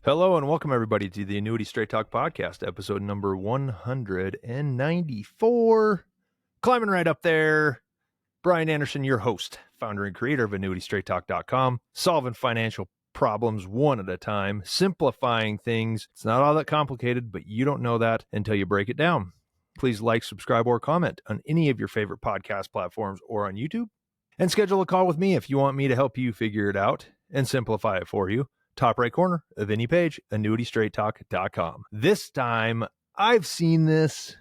Hello and welcome everybody to the Annuity Straight Talk podcast, episode number 194. Climbing right up there. Bryan Anderson, your host, founder and creator of AnnuityStraightTalk.com, solving financial problems one at a time, simplifying things. It's not all that complicated, but you don't know that until you break it down. Please like, subscribe, or comment on any of your favorite podcast platforms or on YouTube. And schedule a call with me if you want me to help you figure it out and simplify it for you. Top right corner of any page, AnnuityStraightTalk.com. This time, I've seen this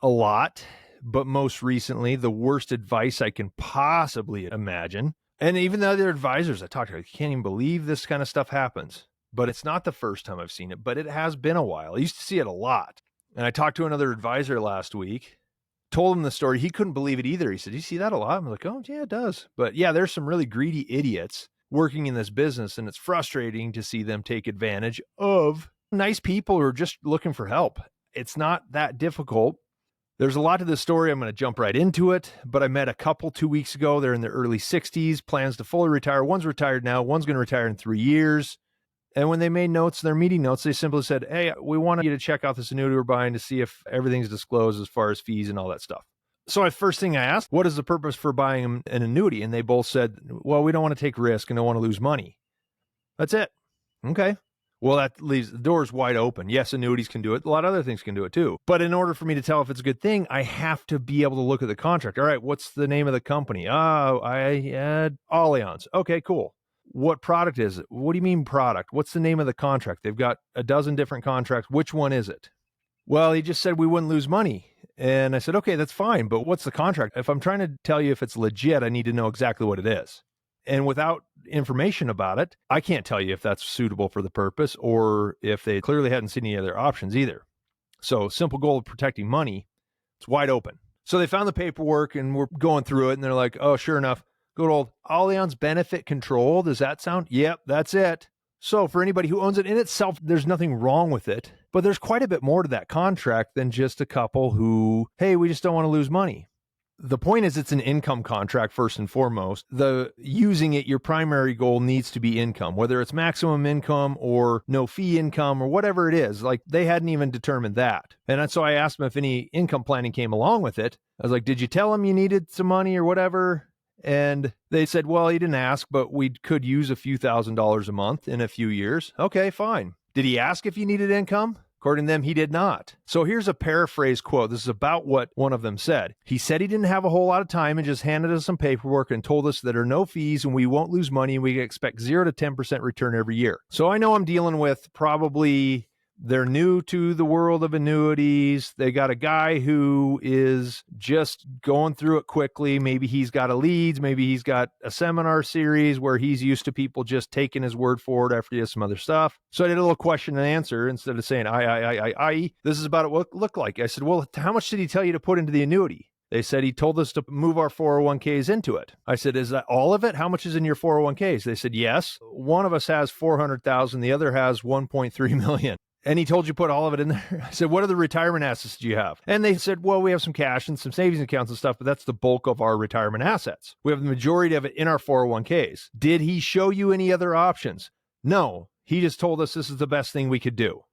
a lot, but most recently, the worst advice I can possibly imagine. And even the other advisors I talked to, I can't even believe this kind of stuff happens. But it's not the first time I've seen it, but it has been a while. I used to see it a lot. And I talked to another advisor last week, told him the story. He couldn't believe it either. He said, "Do you see that a lot?" I'm like, "Oh, yeah, it does." But yeah, there's some really greedy idiots working in this business, and it's frustrating to see them take advantage of nice people who are just looking for help. It's not that difficult. There's a lot to this story. I'm going to jump right into it, but I met a couple 2 weeks ago. They're in their early 60s, plans to fully retire. One's retired now. One's going to retire in 3 years. And when they made notes, their meeting notes, they simply said, "Hey, we want you to check out this annuity we're buying to see if everything's disclosed as far as fees and all that stuff." So first thing I asked, what is the purpose for buying an annuity? And they both said, "Well, we don't want to take risk and don't want to lose money." That's it. Okay. Well, that leaves the doors wide open. Yes, annuities can do it. A lot of other things can do it too. But in order for me to tell if it's a good thing, I have to be able to look at the contract. All right, what's the name of the company? Oh, I had Allianz. Okay, cool. What product is it? What do you mean product? What's the name of the contract? They've got a dozen different contracts. Which one is it? Well, he just said we wouldn't lose money. And I said, okay, that's fine, but what's the contract? If I'm trying to tell you if it's legit, I need to know exactly what it is. And without information about it, I can't tell you if that's suitable for the purpose or if they clearly hadn't seen any other options either. So simple goal of protecting money, it's wide open. So they found the paperwork and we're going through it and they're like, oh, sure enough, good old Allianz Benefit Control. Does that sound? Yep, that's it. So for anybody who owns it in itself, there's nothing wrong with it, but there's quite a bit more to that contract than just a couple who, hey, we just don't want to lose money. The point is it's an income contract first and foremost. Using it, your primary goal needs to be income, whether it's maximum income or no fee income or whatever it is. Like they hadn't even determined that. And so I asked them if any income planning came along with it. I was like, did you tell them you needed some money or whatever? And they said, well, he didn't ask, but we could use a few $1,000s a month in a few years. Okay, fine. Did he ask if you needed income? According to them, he did not. So here's a paraphrase quote. This is about what one of them said. He said he didn't have a whole lot of time and just handed us some paperwork and told us there are no fees and we won't lose money and we can expect 0 to 10% return every year. So I know I'm dealing with probably they're new to the world of annuities. They got a guy who is just going through it quickly. Maybe he's got a leads. Maybe he's got a seminar series where he's used to people just taking his word for it after he has some other stuff. So I did a little question and answer instead of saying, this is about what it looked like. I said, well, how much did he tell you to put into the annuity? They said he told us to move our 401ks into it. I said, is that all of it? How much is in your 401ks? They said, yes. One of us has 400,000. The other has 1.3 million. And he told you put all of it in there. I said, what are the retirement assets do you have? And they said, well, we have some cash and some savings accounts and stuff, but that's the bulk of our retirement assets. We have the majority of it in our 401ks. Did he show you any other options? No, he just told us this is the best thing we could do.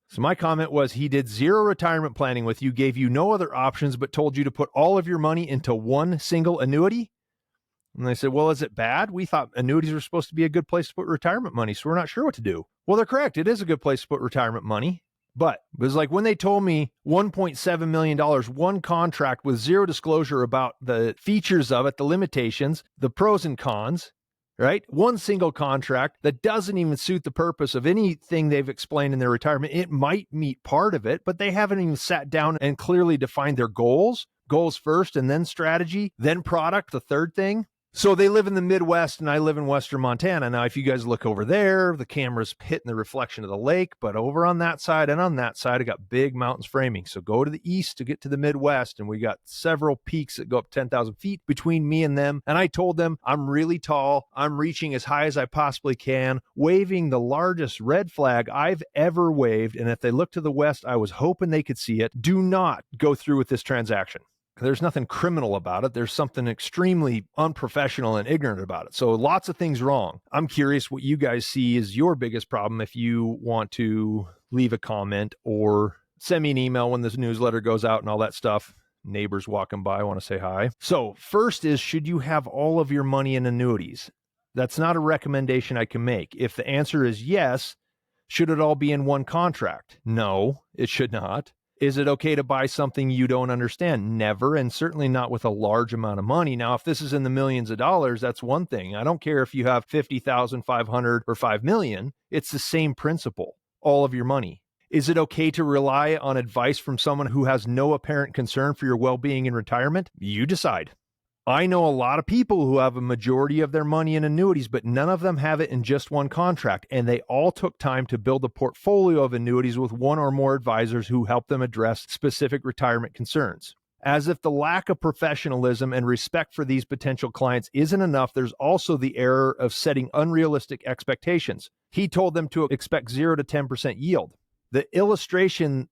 So my comment was he did 0 retirement planning with you, gave you no other options, but told you to put all of your money into one single annuity. And they said, well, is it bad? We thought annuities were supposed to be a good place to put retirement money, so we're not sure what to do. Well, they're correct. It is a good place to put retirement money. But it was like when they told me $1.7 million, one contract with 0 disclosure about the features of it, the limitations, the pros and cons, right? One single contract that doesn't even suit the purpose of anything they've explained in their retirement. It might meet part of it, but they haven't even sat down and clearly defined their goals first and then strategy, then product, the third thing. So they live in the Midwest and I live in Western Montana. Now, if you guys look over there, the camera's hitting the reflection of the lake, but over on that side and on that side, I got big mountains framing. So go to the east to get to the Midwest and we got several peaks that go up 10,000 feet between me and them. And I told them I'm really tall. I'm reaching as high as I possibly can, waving the largest red flag I've ever waved. And if they look to the west, I was hoping they could see it. Do not go through with this transaction. There's nothing criminal about it. There's something extremely unprofessional and ignorant about it. So lots of things wrong. I'm curious what you guys see is your biggest problem. If you want to leave a comment or send me an email when this newsletter goes out and all that stuff. Neighbors walking by, I want to say hi. So first is, should you have all of your money in annuities? That's not a recommendation I can make. If the answer is yes, should it all be in one contract? No, it should not. Is it okay to buy something you don't understand? Never, and certainly not with a large amount of money. Now, if this is in the millions of dollars, that's one thing. I don't care if you have 50,000, 500, or 5 million. It's the same principle, all of your money. Is it okay to rely on advice from someone who has no apparent concern for your well-being in retirement? You decide. I know a lot of people who have a majority of their money in annuities, but none of them have it in just one contract, and they all took time to build a portfolio of annuities with one or more advisors who help them address specific retirement concerns. As if the lack of professionalism and respect for these potential clients isn't enough, there's also the error of setting unrealistic expectations. He told them to expect 0 to 10% yield. The illustration,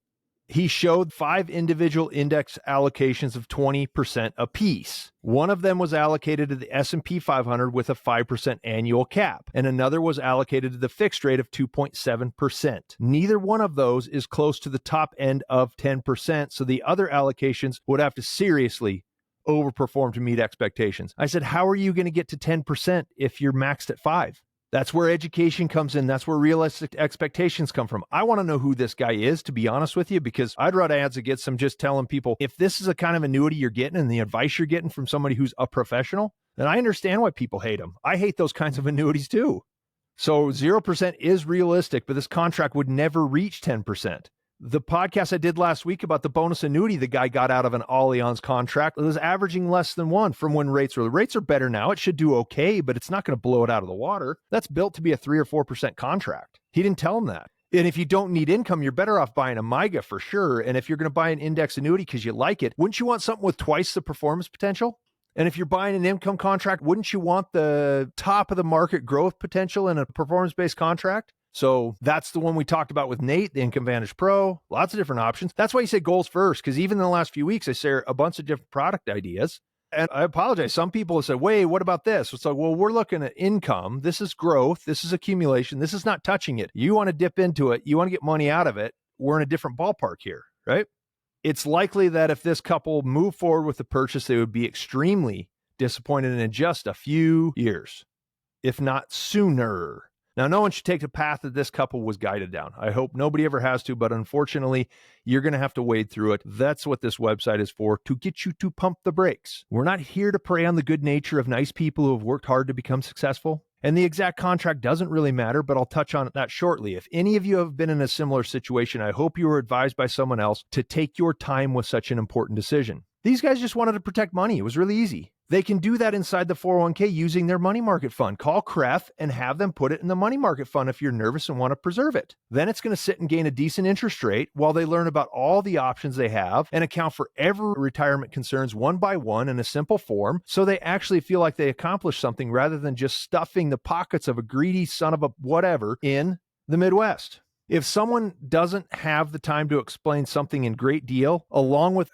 he showed 5 individual index allocations of 20% apiece. One of them was allocated to the S&P 500 with a 5% annual cap, and another was allocated to the fixed rate of 2.7%. Neither one of those is close to the top end of 10%, so the other allocations would have to seriously overperform to meet expectations. I said, how are you going to get to 10% if you're maxed at 5? That's where education comes in. That's where realistic expectations come from. I want to know who this guy is, to be honest with you, because I'd rather ads against some just telling people, if this is a kind of annuity you're getting and the advice you're getting from somebody who's a professional, then I understand why people hate them. I hate those kinds of annuities too. So 0% is realistic, but this contract would never reach 10%. The podcast I did last week about the bonus annuity the guy got out of an Allianz contract was averaging less than 1 from when rates were. The rates are better now. It should do okay, but it's not going to blow it out of the water. That's built to be a 3 or 4% contract. He didn't tell him that. And if you don't need income, you're better off buying a MYGA for sure. And if you're going to buy an index annuity because you like it, wouldn't you want something with twice the performance potential? And if you're buying an income contract, wouldn't you want the top of the market growth potential in a performance-based contract? So that's the one we talked about with Nate, the Income Vantage Pro, lots of different options. That's why you say goals first, because even in the last few weeks, I share a bunch of different product ideas. And I apologize. Some people have said, wait, what about this? It's like, well, we're looking at income. This is growth. This is accumulation. This is not touching it. You want to dip into it. You want to get money out of it. We're in a different ballpark here, right? It's likely that if this couple moved forward with the purchase, they would be extremely disappointed in just a few years, if not sooner. Now, no one should take the path that this couple was guided down. I hope nobody ever has to, but unfortunately, you're going to have to wade through it. That's what this website is for, to get you to pump the brakes. We're not here to prey on the good nature of nice people who have worked hard to become successful. And the exact contract doesn't really matter, but I'll touch on that shortly. If any of you have been in a similar situation, I hope you were advised by someone else to take your time with such an important decision. These guys just wanted to protect money. It was really easy. They can do that inside the 401k using their money market fund. Call CREF and have them put it in the money market fund if you're nervous and want to preserve it. Then it's going to sit and gain a decent interest rate while they learn about all the options they have and account for every retirement concerns one by one in a simple form, so they actually feel like they accomplished something rather than just stuffing the pockets of a greedy son of a whatever in the Midwest. If someone doesn't have the time to explain something in great detail, along with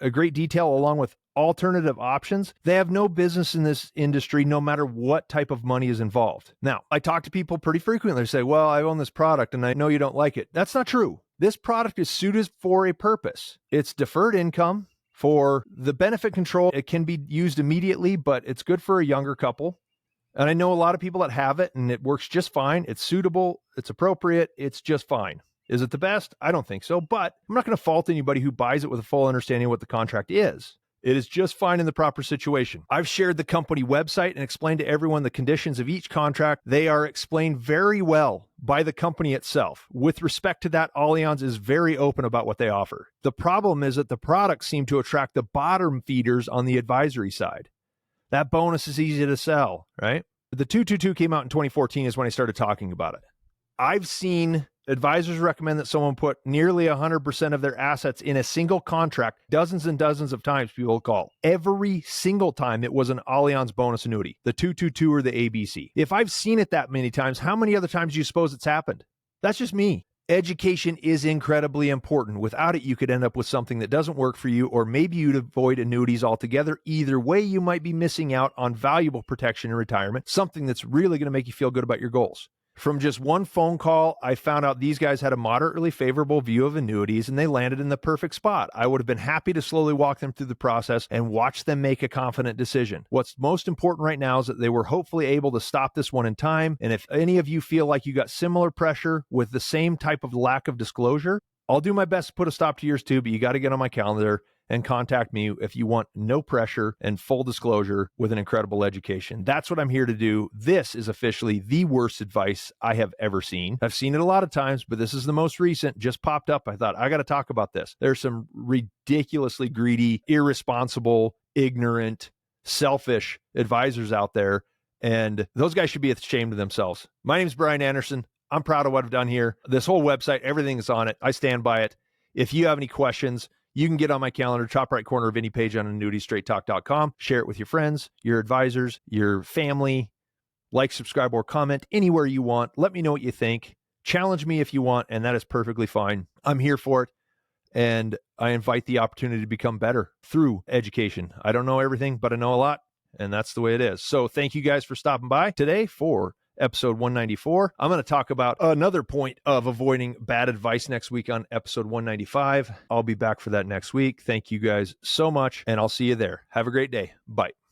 alternative options, they have no business in this industry, no matter what type of money is involved. Now, I talk to people pretty frequently. They say, well, I own this product and I know you don't like it. That's not true. This product is suited for a purpose. It's deferred income. For the benefit control, it can be used immediately, but it's good for a younger couple. And I know a lot of people that have it and it works just fine. It's suitable. It's appropriate. It's just fine. Is it the best? I don't think so, but I'm not going to fault anybody who buys it with a full understanding of what the contract is. It is just fine in the proper situation. I've shared the company website and explained to everyone the conditions of each contract. They are explained very well by the company itself. With respect to that, Allianz is very open about what they offer. The problem is that the products seem to attract the bottom feeders on the advisory side. That bonus is easy to sell, right? The 222 came out in 2014 is when I started talking about it. I've seen advisors recommend that someone put nearly 100% of their assets in a single contract dozens and dozens of times. People call every single time it was an Allianz bonus annuity, the 222 or the ABC. If I've seen it that many times, how many other times do you suppose it's happened? That's just me. Education is incredibly important. Without it, you could end up with something that doesn't work for you, or maybe you'd avoid annuities altogether. Either way, you might be missing out on valuable protection in retirement, something that's really going to make you feel good about your goals. From just one phone call, I found out these guys had a moderately favorable view of annuities and they landed in the perfect spot. I would have been happy to slowly walk them through the process and watch them make a confident decision. What's most important right now is that they were hopefully able to stop this one in time. And if any of you feel like you got similar pressure with the same type of lack of disclosure, I'll do my best to put a stop to yours too, but you got to get on my calendar and contact me if you want no pressure and full disclosure with an incredible education. That's what I'm here to do. This is officially the worst advice I have ever seen. I've seen it a lot of times, but this is the most recent, just popped up. I thought, I got to talk about this. There's some ridiculously greedy, irresponsible, ignorant, selfish advisors out there, and those guys should be ashamed of themselves. My name is Bryan Anderson. I'm proud of what I've done here. This whole website, everything is on it. I stand by it. If you have any questions, you can get on my calendar, top right corner of any page on AnnuityStraightTalk.com. Share it with your friends, your advisors, your family. Like, subscribe, or comment anywhere you want. Let me know what you think. Challenge me if you want, and that is perfectly fine. I'm here for it, and I invite the opportunity to become better through education. I don't know everything, but I know a lot, and that's the way it is. So thank you guys for stopping by today for episode 194. I'm going to talk about another point of avoiding bad advice next week on episode 195. I'll be back for that next week. Thank you guys so much, and I'll see you there. Have a great day. Bye.